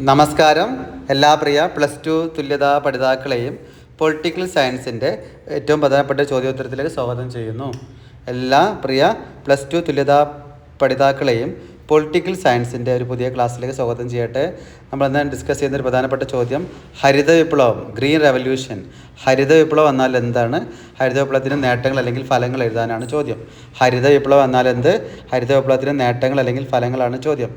നമസ്കാരം. എല്ലാ പ്രിയ +2 തുല്യതാ പഠിതാക്കളെയും പൊളിറ്റിക്കൽ സയൻസിൻ്റെ ഏറ്റവും പ്രധാനപ്പെട്ട ചോദ്യോത്തരത്തിലേക്ക് സ്വാഗതം ചെയ്യുന്നു. എല്ലാ പ്രിയ +2 തുല്യതാ പഠിതാക്കളെയും പൊളിറ്റിക്കൽ സയൻസിൻ്റെ ഒരു പുതിയ ക്ലാസ്സിലേക്ക് സ്വാഗതം ചെയ്യട്ടെ. നമ്മളിന്ന് ഡിസ്കസ് ചെയ്യുന്നൊരു പ്രധാനപ്പെട്ട ചോദ്യം ഹരിത വിപ്ലവം, ഗ്രീൻ റെവല്യൂഷൻ. ഹരിത വിപ്ലവം എന്നാൽ എന്താണ്? ഹരിത വിപ്ലവത്തിൻ്റെ നേട്ടങ്ങൾ അല്ലെങ്കിൽ ഫലങ്ങൾ എഴുതാനാണ് ചോദ്യം. ഹരിത വിപ്ലവം എന്നാൽ എന്ത്? ഹരിത വിപ്ലവത്തിൻ്റെ നേട്ടങ്ങൾ അല്ലെങ്കിൽ ഫലങ്ങളാണ് ചോദ്യം.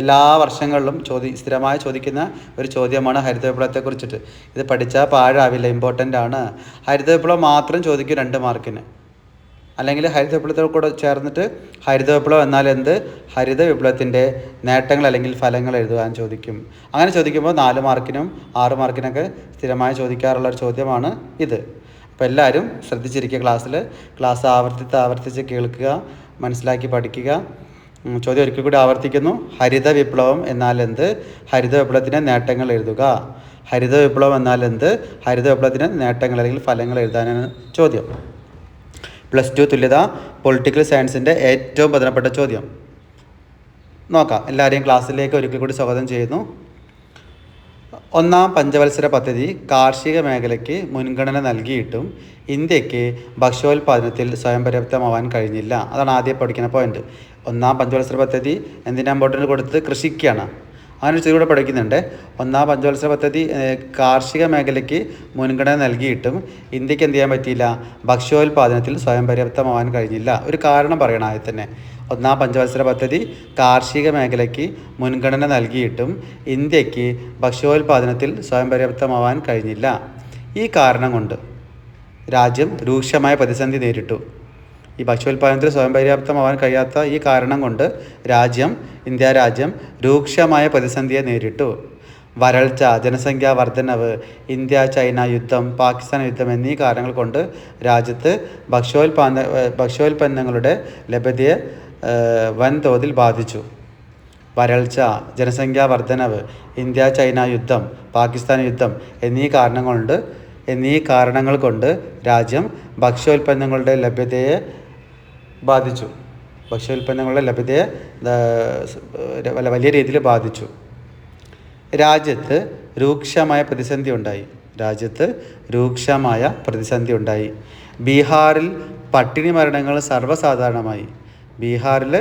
എല്ലാ വർഷങ്ങളിലും സ്ഥിരമായി ചോദിക്കുന്ന ഒരു ചോദ്യമാണ് ഹരിത വിപ്ലവത്തെക്കുറിച്ചിട്ട്. ഇത് പഠിച്ചാൽ പാഴാവില്ല, ഇമ്പോർട്ടൻ്റ് ആണ്. ഹരിത വിപ്ലവം മാത്രം ചോദിക്കും 2 മാർക്കിന്. അല്ലെങ്കിൽ ഹരിത വിപ്ലവത്തോട് കൂടെ ചേർന്നിട്ട് ഹരിത വിപ്ലവം എന്നാൽ എന്ത്, ഹരിത വിപ്ലവത്തിൻ്റെ നേട്ടങ്ങൾ അല്ലെങ്കിൽ ഫലങ്ങൾ എഴുതുവാൻ ചോദിക്കും. അങ്ങനെ ചോദിക്കുമ്പോൾ 4 മാർക്കിനും 6 മാർക്കിനൊക്കെ സ്ഥിരമായി ചോദിക്കാറുള്ള ഒരു ചോദ്യമാണ് ഇത്. അപ്പോൾ എല്ലാവരും ശ്രദ്ധിച്ചിരിക്കുക. ക്ലാസ് ആവർത്തിച്ച് കേൾക്കുക, മനസ്സിലാക്കി പഠിക്കുക. ചോദ്യം ഒരിക്കൽ കൂടി ആവർത്തിക്കുന്നു. ഹരിത വിപ്ലവം എന്നാൽ എന്ത്? ഹരിത വിപ്ലവത്തിൻ്റെ നേട്ടങ്ങൾ എഴുതുക. ഹരിത വിപ്ലവം എന്നാൽ എന്ത്? ഹരിത വിപ്ലവത്തിൻ്റെ നേട്ടങ്ങൾ അല്ലെങ്കിൽ ഫലങ്ങൾ എഴുതാനാണ് ചോദ്യം. +2 തുല്യത പൊളിറ്റിക്കൽ സയൻസിൻ്റെ ഏറ്റവും പ്രധാനപ്പെട്ട ചോദ്യം നോക്കാം. എല്ലാവരെയും ക്ലാസ്സിലേക്ക് ഒരിക്കൽ കൂടി സ്വാഗതം ചെയ്യുന്നു. 1ാം പഞ്ചവത്സര പദ്ധതി കാർഷിക മേഖലയ്ക്ക് മുൻഗണന നൽകിയിട്ടും ഇന്ത്യക്ക് ഭക്ഷ്യോൽപാദനത്തിൽ സ്വയം പര്യാപ്തമാവാൻ കഴിഞ്ഞില്ല. അതാണ് ആദ്യം പഠിക്കുന്ന പോയിന്റ്. 1ാം പഞ്ചവത്സര പദ്ധതി എന്തിനാ ഇമ്പോർട്ടൻറ്റ് കൊടുത്തത്? കൃഷിക്കാണ്. അങ്ങനെ ഒരു ചെറുകൂടെ പഠിക്കുന്നുണ്ട്. 1ാം പഞ്ചവത്സര പദ്ധതി കാർഷിക മേഖലയ്ക്ക് മുൻഗണന നൽകിയിട്ടും ഇന്ത്യക്ക് എന്ത് ചെയ്യാൻ പറ്റിയില്ല? ഭക്ഷ്യോൽപാദനത്തിൽ സ്വയം പര്യാപ്തമാവാൻ കഴിഞ്ഞില്ല. ഒരു കാരണം പറയണം ആദ്യം തന്നെ. 1ാം പഞ്ചവത്സര പദ്ധതി കാർഷിക മേഖലയ്ക്ക് മുൻഗണന നൽകിയിട്ടും ഇന്ത്യക്ക് ഭക്ഷ്യോൽപാദനത്തിൽ സ്വയം പര്യാപ്തമാവാൻ കഴിഞ്ഞില്ല. ഈ കാരണം കൊണ്ട് രാജ്യം രൂക്ഷമായ പ്രതിസന്ധി നേരിട്ടു. ഈ ഭക്ഷ്യോൽപാദനത്തിൽ സ്വയം പര്യാപ്തമാവാൻ കഴിയാത്ത ഈ കാരണം കൊണ്ട് ഇന്ത്യ രാജ്യം രൂക്ഷമായ പ്രതിസന്ധിയെ നേരിട്ടു. വരൾച്ച, ജനസംഖ്യാ വർധനവ്, ഇന്ത്യ ചൈന യുദ്ധം, പാകിസ്ഥാൻ യുദ്ധം എന്നീ കാരണങ്ങൾ കൊണ്ട് രാജ്യത്ത് ഭക്ഷ്യോൽപ്പന്നങ്ങളുടെ ലഭ്യതയെ വൻതോതിൽ ബാധിച്ചു. വരൾച്ച, ജനസംഖ്യാ വർധനവ്, ഇന്ത്യ ചൈന യുദ്ധം, പാകിസ്ഥാൻ യുദ്ധം എന്നീ കാരണങ്ങൾ കൊണ്ട് രാജ്യം ഭക്ഷ്യോൽപ്പന്നങ്ങളുടെ ലഭ്യതയെ ബാധിച്ചു. ഭക്ഷ്യോൽപ്പന്നങ്ങളുടെ ലഭ്യതയെ വലിയ രീതിയിൽ ബാധിച്ചു. രാജ്യത്ത് രൂക്ഷമായ പ്രതിസന്ധി ഉണ്ടായി. ബീഹാറിൽ പട്ടിണി മരണങ്ങൾ സർവ്വസാധാരണമായി. ബീഹാറിൽ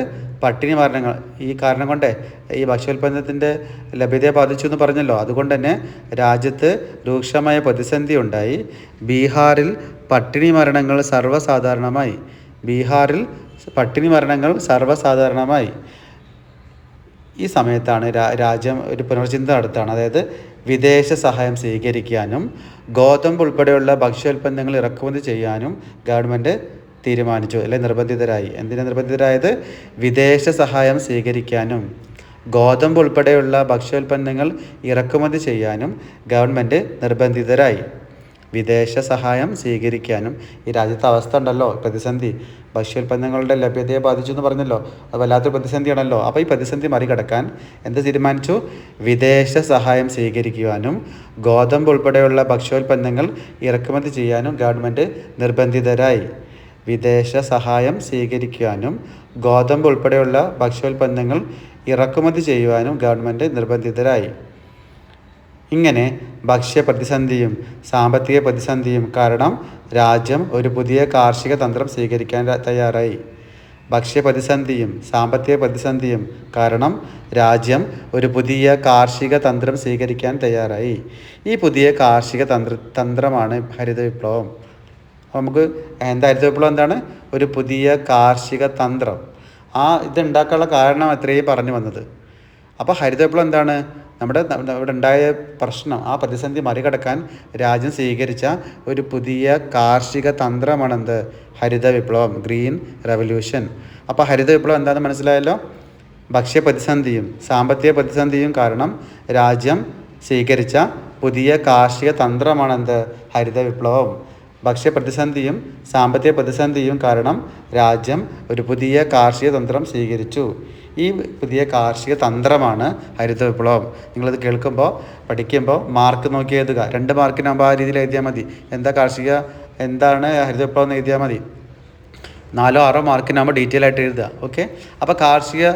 പട്ടിണി മരണങ്ങൾ ഈ കാരണം കൊണ്ട് ഈ ഭക്ഷ്യോൽപ്പന്നത്തിൻ്റെ ലഭ്യതയെ ബാധിച്ചു എന്ന് പറഞ്ഞല്ലോ. അതുകൊണ്ട് തന്നെ രാജ്യത്ത് രൂക്ഷമായ പ്രതിസന്ധി ഉണ്ടായി. ബീഹാറിൽ പട്ടിണി മരണങ്ങൾ സർവ്വസാധാരണമായി. ഈ സമയത്താണ് രാജ്യം ഒരു പുനർചിന്ത നടത്തുകയാണ്. അതായത് വിദേശ സഹായം സ്വീകരിക്കാനും ഗോതമ്പ് ഉൾപ്പെടെയുള്ള ഭക്ഷ്യോൽപ്പന്നങ്ങൾ ഇറക്കുമതി ചെയ്യാനും ഗവൺമെൻറ് തീരുമാനിച്ചു, അല്ലെങ്കിൽ നിർബന്ധിതരായി. എന്തിനാ നിർബന്ധിതരായത്? വിദേശ സഹായം സ്വീകരിക്കാനും ഗോതമ്പ് ഉൾപ്പെടെയുള്ള ഭക്ഷ്യോൽപ്പന്നങ്ങൾ ഇറക്കുമതി ചെയ്യാനും ഗവൺമെൻറ് നിർബന്ധിതരായി. വിദേശ സഹായം സ്വീകരിക്കാനും. ഈ രാജ്യത്തെ അവസ്ഥ ഉണ്ടല്ലോ, പ്രതിസന്ധി, ഭക്ഷ്യോൽപ്പന്നങ്ങളുടെ ലഭ്യതയെ ബാധിച്ചു എന്ന് പറഞ്ഞല്ലോ. അത് വല്ലാത്തൊരു പ്രതിസന്ധിയാണല്ലോ. അപ്പോൾ ഈ പ്രതിസന്ധി മറികടക്കാൻ എന്ത് തീരുമാനിച്ചു? വിദേശ സഹായം സ്വീകരിക്കുവാനും ഗോതമ്പ് ഉൾപ്പെടെയുള്ള ഭക്ഷ്യോൽപ്പന്നങ്ങൾ ഇറക്കുമതി ചെയ്യാനും ഗവൺമെൻറ് നിർബന്ധിതരായി. വിദേശ സഹായം സ്വീകരിക്കുവാനും ഗോതമ്പ് ഉൾപ്പെടെയുള്ള ഭക്ഷ്യോൽപ്പന്നങ്ങൾ ഇറക്കുമതി ചെയ്യുവാനും ഗവൺമെൻറ് നിർബന്ധിതരായി. ഇങ്ങനെ ഭക്ഷ്യപ്രതിസന്ധിയും സാമ്പത്തിക പ്രതിസന്ധിയും കാരണം രാജ്യം ഒരു പുതിയ കാർഷിക തന്ത്രം സ്വീകരിക്കാൻ തയ്യാറായി. ഭക്ഷ്യപ്രതിസന്ധിയും സാമ്പത്തിക പ്രതിസന്ധിയും കാരണം രാജ്യം ഒരു പുതിയ കാർഷിക തന്ത്രം സ്വീകരിക്കാൻ തയ്യാറായി. ഈ പുതിയ കാർഷിക തന്ത്രമാണ് ഹരിത വിപ്ലവം. നമുക്ക് ഹരിത വിപ്ലവം എന്താണ്? ഒരു പുതിയ കാർഷിക തന്ത്രം. ഇതുണ്ടാക്കാനുള്ള കാരണം എത്രയും പറഞ്ഞു വന്നത്. അപ്പോൾ ഹരിത വിപ്ലവം എന്താണ്? ഇവിടെ ഉണ്ടായ പ്രശ്നം, ആ പ്രതിസന്ധി മറികടക്കാൻ രാജ്യം സ്വീകരിച്ച ഒരു പുതിയ കാർഷിക തന്ത്രമാണെന്ത്? ഹരിത വിപ്ലവം, ഗ്രീൻ റെവല്യൂഷൻ. അപ്പോൾ ഹരിത വിപ്ലവം എന്താണെന്ന് മനസ്സിലായല്ലോ. ഭക്ഷ്യപ്രതിസന്ധിയും സാമ്പത്തിക പ്രതിസന്ധിയും കാരണം രാജ്യം സ്വീകരിച്ച പുതിയ കാർഷിക തന്ത്രമാണെന്ത്? ഹരിത വിപ്ലവം. ഭക്ഷ്യപ്രതിസന്ധിയും സാമ്പത്തിക പ്രതിസന്ധിയും കാരണം രാജ്യം ഒരു പുതിയ കാർഷിക തന്ത്രം സ്വീകരിച്ചു. ഈ പുതിയ കാർഷിക തന്ത്രമാണ് ഹരിത വിപ്ലവം. നിങ്ങളിത് പഠിക്കുമ്പോൾ മാർക്ക് നോക്കി എഴുതുക. 2 മാർക്കിനാകുമ്പോൾ ആ രീതിയിൽ എഴുതിയാൽ മതി. എന്താണ് ഹരിത വിപ്ലവം എന്ന് എഴുതിയാൽ മതി. 4 6 മാർക്കിനാകുമ്പോൾ ഡീറ്റെയിൽ ആയിട്ട് എഴുതുക. ഓക്കെ. അപ്പോൾ കാർഷിക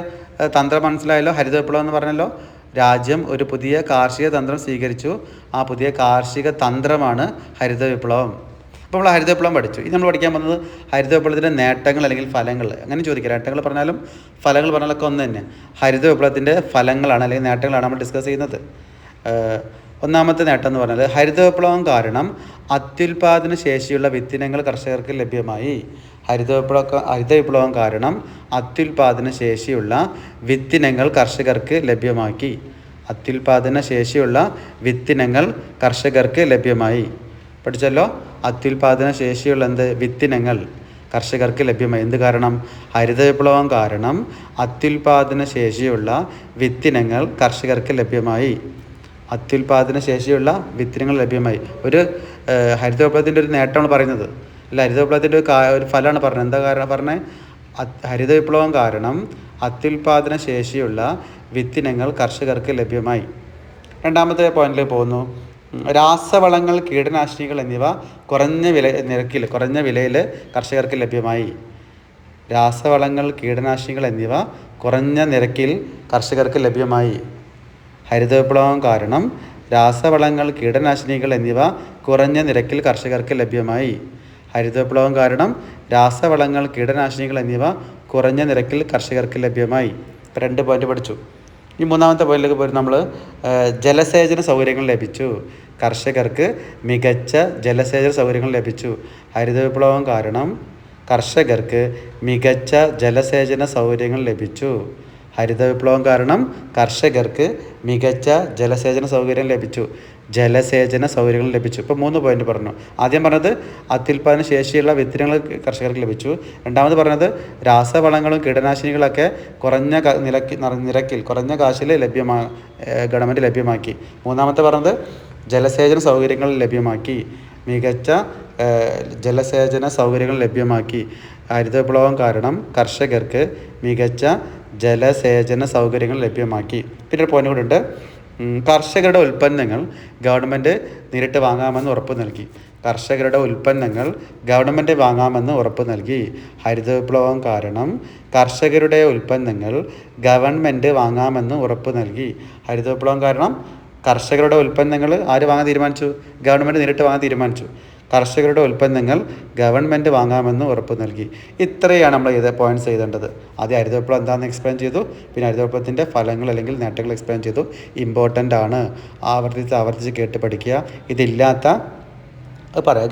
തന്ത്രം മനസ്സിലായല്ലോ. ഹരിത വിപ്ലവം എന്ന് പറഞ്ഞല്ലോ. രാജ്യം ഒരു പുതിയ കാർഷിക തന്ത്രം സ്വീകരിച്ചു. ആ പുതിയ കാർഷിക തന്ത്രമാണ് ഹരിത വിപ്ലവം. അപ്പോൾ നമ്മൾ ഹരിത വിപ്ലവം പഠിച്ചു. ഇത് നമ്മൾ പഠിക്കാൻ പോകുന്നത് ഹരിത വിപ്ലവത്തിൻ്റെ നേട്ടങ്ങൾ അല്ലെങ്കിൽ ഫലങ്ങൾ. അങ്ങനെ ചോദിക്കുക, നേട്ടങ്ങൾ പറഞ്ഞാലും ഫലങ്ങൾ പറഞ്ഞാലൊക്കെ ഒന്ന് തന്നെ. ഹരിത വിപ്ലവത്തിൻ്റെ ഫലങ്ങളാണ് അല്ലെങ്കിൽ നേട്ടങ്ങളാണ് നമ്മൾ ഡിസ്കസ് ചെയ്യുന്നത്. ഒന്നാമത്തെ നേട്ടം എന്ന് പറഞ്ഞാൽ ഹരിത വിപ്ലവം കാരണം അത്യുൽപാദന ശേഷിയുള്ള വിത്തിനങ്ങൾ കർഷകർക്ക് ലഭ്യമായി. ഹരിത വിപ്ലവം കാരണം അത്യുൽപാദന ശേഷിയുള്ള വിത്തിനങ്ങൾ കർഷകർക്ക് ലഭ്യമാക്കി. അത്യുൽപാദന ശേഷിയുള്ള വിത്തിനങ്ങൾ കർഷകർക്ക് ലഭ്യമായി. പഠിച്ചല്ലോ, അത്യുൽപാദന ശേഷിയുള്ള വിത്തിനങ്ങൾ കർഷകർക്ക് ലഭ്യമായി. എന്ത് കാരണം? ഹരിത വിപ്ലവം കാരണം അത്യുൽപാദന ശേഷിയുള്ള വിത്തിനങ്ങൾ കർഷകർക്ക് ലഭ്യമായി. അത്യുൽപാദന ശേഷിയുള്ള വിത്തിനങ്ങൾ ലഭ്യമായി. ഒരു ഹരിത വിപ്ലവത്തിൻ്റെ ഒരു നേട്ടമാണ് പറയുന്നത്, അല്ല ഹരിത വിപ്ലവത്തിൻ്റെ ഒരു ഫലമാണ് പറഞ്ഞത്. എന്താ കാരണം പറഞ്ഞത്? ഹരിത വിപ്ലവം കാരണം അത്യുൽപാദന ശേഷിയുള്ള വിത്തിനങ്ങൾ കർഷകർക്ക് ലഭ്യമായി. രണ്ടാമത്തെ പോയിന്റിലേക്ക് പോകുന്നു. രാസവളങ്ങൾ, കീടനാശിനികൾ എന്നിവ കുറഞ്ഞ വിലയിൽ കർഷകർക്ക് ലഭ്യമായി. രാസവളങ്ങൾ, കീടനാശിനികൾ എന്നിവ കുറഞ്ഞ നിരക്കിൽ കർഷകർക്ക് ലഭ്യമായി. ഹരിത വിപ്ലവം കാരണം രാസവളങ്ങൾ, കീടനാശിനികൾ എന്നിവ കുറഞ്ഞ നിരക്കിൽ കർഷകർക്ക് ലഭ്യമായി. ഹരിത വിപ്ലവം കാരണം രാസവളങ്ങൾ, കീടനാശിനികൾ എന്നിവ കുറഞ്ഞ നിരക്കിൽ കർഷകർക്ക് ലഭ്യമായി. 2 പോയിന്റ് പഠിച്ചു. ഈ മൂന്നാമത്തെ പോയിന്റിലേക്ക് പോയി നമ്മൾ ജലസേചന സൗകര്യങ്ങൾ ലഭിച്ചു. കർഷകർക്ക് മികച്ച ജലസേചന സൗകര്യങ്ങൾ ലഭിച്ചു. ഹരിത വിപ്ലവം കാരണം കർഷകർക്ക് മികച്ച ജലസേചന സൗകര്യങ്ങൾ ലഭിച്ചു. ഹരിത വിപ്ലവം കാരണം കർഷകർക്ക് മികച്ച ജലസേചന സൗകര്യം ലഭിച്ചു. ഇപ്പോൾ 3 പോയിന്റ് പറഞ്ഞു. ആദ്യം പറഞ്ഞത് അത്യുൽപാദന ശേഷിയുള്ള വിത്തിനങ്ങൾ കർഷകർക്ക് ലഭിച്ചു. രണ്ടാമത് പറഞ്ഞത് രാസവളങ്ങളും കീടനാശിനികളൊക്കെ കുറഞ്ഞ കാശിൽ ഗവൺമെൻറ് ലഭ്യമാക്കി. മൂന്നാമത്തെ പറഞ്ഞത് ജലസേചന സൗകര്യങ്ങൾ ലഭ്യമാക്കി. മികച്ച ജലസേചന സൗകര്യങ്ങൾ ലഭ്യമാക്കി. ഹരിത വിപ്ലവം കാരണം കർഷകർക്ക് മികച്ച ജലസേചന സൗകര്യങ്ങൾ ലഭ്യമാക്കി. പിന്നെ ഒരു പോയിന്റ് കൂടെ ഉണ്ട്. കർഷകരുടെ ഉൽപ്പന്നങ്ങൾ ഗവൺമെൻറ് നേരിട്ട് വാങ്ങാമെന്ന് ഉറപ്പ് നൽകി. കർഷകരുടെ ഉൽപ്പന്നങ്ങൾ ഗവൺമെൻറ് വാങ്ങാമെന്ന് ഉറപ്പ് നൽകി. ഹരിത വിപ്ലവം കാരണം കർഷകരുടെ ഉൽപ്പന്നങ്ങൾ ഗവൺമെൻറ് വാങ്ങാമെന്ന് ഉറപ്പ് നൽകി. ഹരിത വിപ്ലവം കാരണം കർഷകരുടെ ഉൽപ്പന്നങ്ങൾ ആര് വാങ്ങാൻ തീരുമാനിച്ചു? ഗവൺമെൻറ് നേരിട്ട് വാങ്ങാൻ തീരുമാനിച്ചു. കർഷകരുടെ ഉൽപ്പന്നങ്ങൾ ഗവൺമെൻറ് വാങ്ങാമെന്ന് ഉറപ്പ് നൽകി. ഇത്രയാണ് നമ്മൾ പോയിന്റ്സ് എഴുതേണ്ടത്. ആദ്യം ഹരിത വിപ്ലവം എന്താണെന്ന് എക്സ്പ്ലെയിൻ ചെയ്തു. പിന്നെ ഹരിത വിപ്ലവത്തിൻ്റെ ഫലങ്ങൾ അല്ലെങ്കിൽ നേട്ടങ്ങൾ എക്സ്പ്ലെയിൻ ചെയ്തു. ഇമ്പോർട്ടൻ്റ് ആണ്, ആവർത്തിച്ച് കേട്ട് പഠിക്കുക.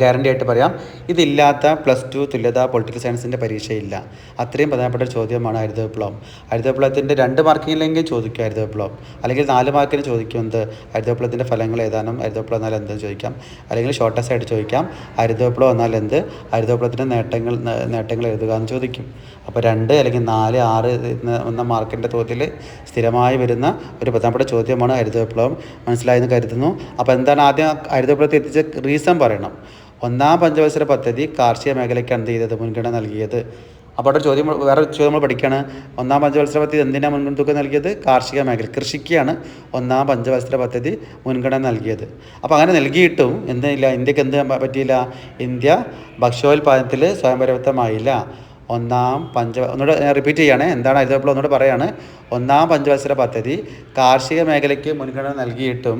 ഗ്യാരണ്ടി ആയിട്ട് പറയാം, ഇതില്ലാത്ത +2 തുല്യത പൊളിറ്റിക്കൽ സയൻസിൻ്റെ പരീക്ഷയില്ല. അത്രയും പ്രധാനപ്പെട്ട ഒരു ചോദ്യമാണ് ഹരിത വിപ്ലവം. ഹരിത വിപ്ലവത്തിൻ്റെ 2 മാർക്കിലെങ്കിലും ചോദിക്കും ഹരിത വിപ്ലവം, അല്ലെങ്കിൽ 4 മാർക്കിന് ചോദിക്കും ഹരിത വിപ്ലവത്തിൻ്റെ ഫലങ്ങൾ ഏതാനും, ഹരിത വിപ്ലവം എന്നാൽ എന്തെന്ന് ചോദിക്കാം, അല്ലെങ്കിൽ ഷോർട്ടസ്റ്റ് ആയിട്ട് ചോദിക്കാം ഹരിത വിപ്ലവം എന്നാൽ എന്ത്, ഹരിത വിപ്ലവത്തിൻ്റെ നേട്ടങ്ങൾ എഴുതുക എന്ന് ചോദിക്കും. അപ്പോൾ 2 അല്ലെങ്കിൽ 4, 6 എന്ന മാർക്കിൻ്റെ തോതിൽ സ്ഥിരമായി വരുന്ന ഒരു പ്രധാനപ്പെട്ട ചോദ്യമാണ് ഹരിത വിപ്ലവം. മനസ്സിലായെന്ന് കരുതുന്നു. അപ്പോൾ എന്താണ് ആദ്യം ഹരിത വിപ്ലവത്തെ എത്തിച്ച റീസൺ പറയണം. 1ാം പഞ്ചവത്സര പദ്ധതി കാർഷിക മേഖലയ്ക്ക് എന്ത് ചെയ്തത്? മുൻഗണന നൽകിയത്. അപ്പോൾ വേറെ ചോദ്യം നമ്മൾ പഠിക്കുകയാണ്. 1ാം പഞ്ചവത്സര പദ്ധതി എന്തിനാണ് മുൻതൂക്കം നൽകിയത്? കാർഷിക മേഖല, കൃഷിക്കാണ് 1ാം പഞ്ചവത്സര പദ്ധതി മുൻഗണന നൽകിയത്. അപ്പോൾ അങ്ങനെ നൽകിയിട്ടും ഇന്ത്യക്ക് എന്ത് പറ്റിയില്ല? ഇന്ത്യ ഭക്ഷ്യോൽപാദനത്തിൽ സ്വയം പര്യാപ്തമായില്ല. ഒന്നുകൂടെ റിപ്പീറ്റ് ചെയ്യുകയാണ്. എന്താണ് ഹരിത വിപ്ലവം ഒന്നുകൂടെ പറയാണ്. 1ാം പഞ്ചവത്സര പദ്ധതി കാർഷിക മേഖലയ്ക്ക് മുൻഗണന നൽകിയിട്ടും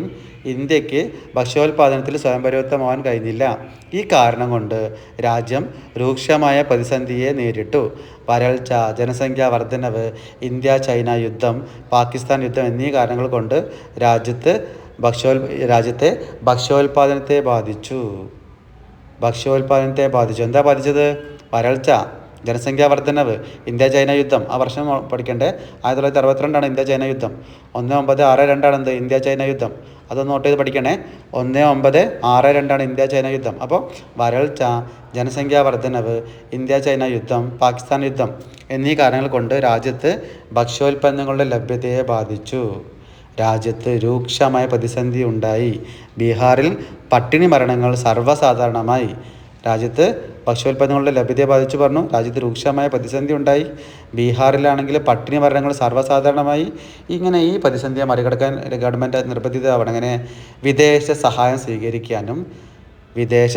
ഇന്ത്യക്ക് ഭക്ഷ്യോൽപാദനത്തിൽ സ്വയം പര്യാപ്തമാവാൻ കഴിഞ്ഞില്ല. ഈ കാരണം കൊണ്ട് രാജ്യം രൂക്ഷമായ പ്രതിസന്ധിയെ നേരിട്ടു. വരൾച്ച, ജനസംഖ്യാ വർധനവ്, ഇന്ത്യ-ചൈന യുദ്ധം, പാകിസ്ഥാൻ യുദ്ധം എന്നീ കാരണങ്ങൾ കൊണ്ട് രാജ്യത്തെ ഭക്ഷ്യോൽപാദനത്തെ ബാധിച്ചു. എന്താ ബാധിച്ചത്? വരൾച്ച, ജനസംഖ്യാ വർധനവ്, ഇന്ത്യ-ചൈന യുദ്ധം. ആ വർഷം പഠിക്കണ്ടേ? 1962 ഇന്ത്യ-ചൈന യുദ്ധം. 1962 ഇന്ത്യ-ചൈന യുദ്ധം. അതൊന്ന് നോട്ട് ചെയ്ത് പഠിക്കണേ. 1962 ഇന്ത്യ-ചൈന യുദ്ധം. അപ്പോൾ വരൾച്ച, ജനസംഖ്യാ വർധനവ്, ഇന്ത്യ-ചൈന യുദ്ധം, പാകിസ്ഥാൻ യുദ്ധം എന്നീ കാരണങ്ങൾ കൊണ്ട് രാജ്യത്ത് ഭക്ഷ്യോൽപ്പന്നങ്ങളുടെ ലഭ്യതയെ ബാധിച്ചു. രാജ്യത്ത് രൂക്ഷമായ പ്രതിസന്ധി ഉണ്ടായി. ബീഹാറിൽ പട്ടിണി മരണങ്ങൾ സർവ്വസാധാരണമായി. രാജ്യത്ത് ഭക്ഷ്യോൽപ്പന്നങ്ങളുടെ ലഭ്യതയെ ബാധിച്ചു പറഞ്ഞു. രാജ്യത്ത് രൂക്ഷമായ പ്രതിസന്ധി ഉണ്ടായി. ബീഹാറിലാണെങ്കിൽ പട്ടിണി മരണങ്ങൾ സർവ്വസാധാരണമായി. ഇങ്ങനെ ഈ പ്രതിസന്ധിയെ മറികടക്കാൻ ഗവൺമെൻറ് നിർബന്ധിതമാവണം. അങ്ങനെ വിദേശ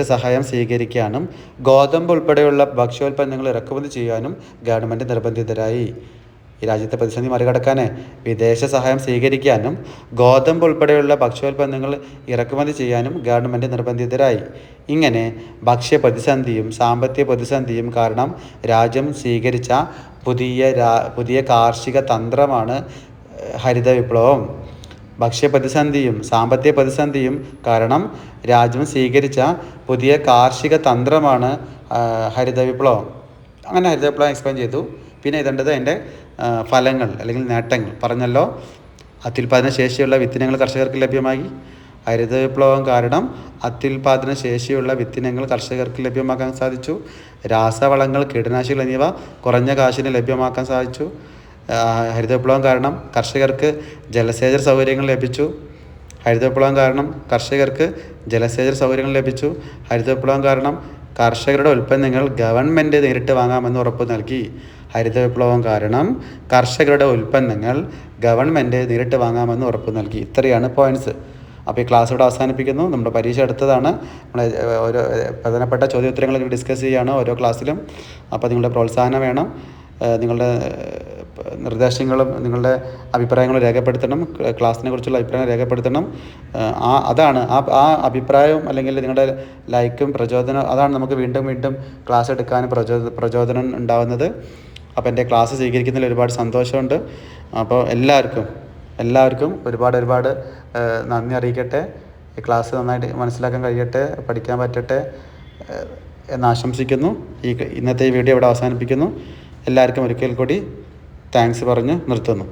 സഹായം സ്വീകരിക്കാനും ഗോതമ്പ് ഉൾപ്പെടെയുള്ള ഭക്ഷ്യോൽപ്പന്നങ്ങൾ ഇറക്കുമതി ചെയ്യാനും ഗവൺമെൻറ് നിർബന്ധിതരായി. ഈ രാജ്യത്തെ പ്രതിസന്ധി മറികടക്കാൻ വിദേശ സഹായം സ്വീകരിക്കാനും ഗോതമ്പ് ഉൾപ്പെടെയുള്ള ഭക്ഷ്യോൽപ്പന്നങ്ങൾ ഇറക്കുമതി ചെയ്യാനും ഗവൺമെൻറ് നിർബന്ധിതരായി. ഇങ്ങനെ ഭക്ഷ്യ പ്രതിസന്ധിയും സാമ്പത്തിക പ്രതിസന്ധിയും കാരണം രാജ്യം സ്വീകരിച്ച പുതിയ കാർഷിക തന്ത്രമാണ് ഹരിത വിപ്ലവം. ഭക്ഷ്യപ്രതിസന്ധിയും സാമ്പത്തിക പ്രതിസന്ധിയും കാരണം രാജ്യം സ്വീകരിച്ച പുതിയ കാർഷിക തന്ത്രമാണ് ഹരിത വിപ്ലവം. അങ്ങനെ ഹരിത വിപ്ലവം എക്സ്പ്ലെയിൻ ചെയ്തു. പിന്നെ ഇതേണ്ടത് അതിൻ്റെ ഫലങ്ങൾ അല്ലെങ്കിൽ നേട്ടങ്ങൾ പറഞ്ഞല്ലോ. അത്യുൽപാദന ശേഷിയുള്ള വിത്തിനങ്ങൾ കർഷകർക്ക് ലഭ്യമായി. ഹരിത വിപ്ലവം കാരണം അത്യുൽപാദന ശേഷിയുള്ള വിത്തിനങ്ങൾ കർഷകർക്ക് ലഭ്യമാക്കാൻ സാധിച്ചു. രാസവളങ്ങൾ, കീടനാശിനികൾ എന്നിവ കുറഞ്ഞ കാശിന് ലഭ്യമാക്കാൻ സാധിച്ചു. ഹരിത വിപ്ലവം കാരണം കർഷകർക്ക് ജലസേചന സൗകര്യങ്ങൾ ലഭിച്ചു. ഹരിത വിപ്ലവം കാരണം കർഷകർക്ക് ജലസേചന സൗകര്യങ്ങൾ ലഭിച്ചു. ഹരിത വിപ്ലവം കാരണം കർഷകരുടെ ഉൽപ്പന്നങ്ങൾ ഗവൺമെൻറ് നേരിട്ട് വാങ്ങാമെന്ന് ഉറപ്പ് നൽകി. ഹരിത വിപ്ലവം കാരണം കർഷകരുടെ ഉൽപ്പന്നങ്ങൾ ഗവൺമെൻറ് നേരിട്ട് വാങ്ങാമെന്ന് ഉറപ്പ് നൽകി. ഇത്രയാണ് പോയിൻറ്റ്സ്. അപ്പോൾ ഈ ക്ലാസ് ഇവിടെ അവസാനിപ്പിക്കുന്നു. നമ്മുടെ പരീക്ഷ അടുത്തതാണ്. നമ്മൾ ഓരോ പ്രധാനപ്പെട്ട ചോദ്യോത്തരങ്ങൾ ഡിസ്കസ് ചെയ്യുകയാണ് ഓരോ ക്ലാസ്സിലും. അപ്പോൾ നിങ്ങളുടെ പ്രോത്സാഹനം വേണം. നിങ്ങളുടെ നിർദ്ദേശങ്ങളും നിങ്ങളുടെ അഭിപ്രായങ്ങളും രേഖപ്പെടുത്തണം. ക്ലാസ്സിനെ കുറിച്ചുള്ള അഭിപ്രായം രേഖപ്പെടുത്തണം. അതാണ് ആ അഭിപ്രായവും അല്ലെങ്കിൽ നിങ്ങളുടെ ലൈക്കും പ്രചോദനം, അതാണ് നമുക്ക് വീണ്ടും വീണ്ടും ക്ലാസ് എടുക്കാനും പ്രചോദനം ഉണ്ടാകുന്നത്. അപ്പോൾ എൻ്റെ ക്ലാസ് സ്വീകരിക്കുന്നതിൽ ഒരുപാട് സന്തോഷമുണ്ട്. അപ്പോൾ എല്ലാവർക്കും ഒരുപാട് നന്ദി അറിയിക്കട്ടെ. ഈ ക്ലാസ് നന്നായിട്ട് മനസ്സിലാക്കാൻ കഴിയട്ടെ, പഠിക്കാൻ പറ്റട്ടെ എന്ന് ആശംസിക്കുന്നു. ഇന്നത്തെ ഈ വീഡിയോ ഇവിടെ അവസാനിപ്പിക്കുന്നു. എല്ലാവർക്കും ഒരിക്കൽ കൂടി താങ്ക്സ് പറഞ്ഞ് നിർത്തുന്നു.